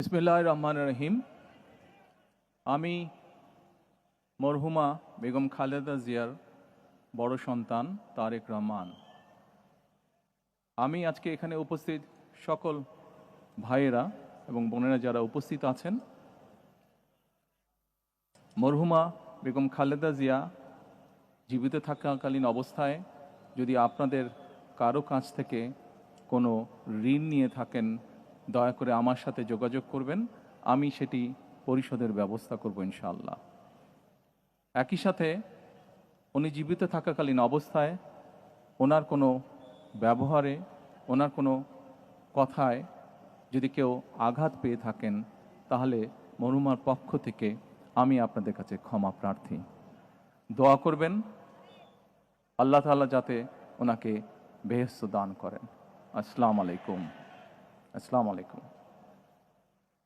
বিসমিল্লাহির রহমানির রহিম। আমি মরহুমা বেগম খালেদা জিয়ার বড় সন্তান তারেক রহমান। আমি আজকে এখানে উপস্থিত সকল ভাইয়েরা এবং বোনেরা যারা উপস্থিত আছেন, মরহুমা বেগম খালেদা জিয়া জীবিত থাকাকালীন অবস্থায় যদি আপনাদের কারো কাছ থেকে কোনো ঋণ নিয়ে থাকেন, দয়া করে আমার সাথে যোগাযোগ করবেন, আমি সেটি পরিশোধের ব্যবস্থা করব ইনশাআল্লাহ। একই সাথে উনি জীবিত থাকাকালীন অবস্থায় ওনার কোনো ব্যবহারে, ওনার কোনো কথায় যদি কেউ আঘাত পেয়ে থাকেন, তাহলে মরহুমার পক্ষ থেকে আমি আপনাদের কাছে ক্ষমা প্রার্থী। দোয়া করবেন আল্লাহ তাআলা যাতে ওনাকে বেহেশত দান করেন। আসসালামু আলাইকুম।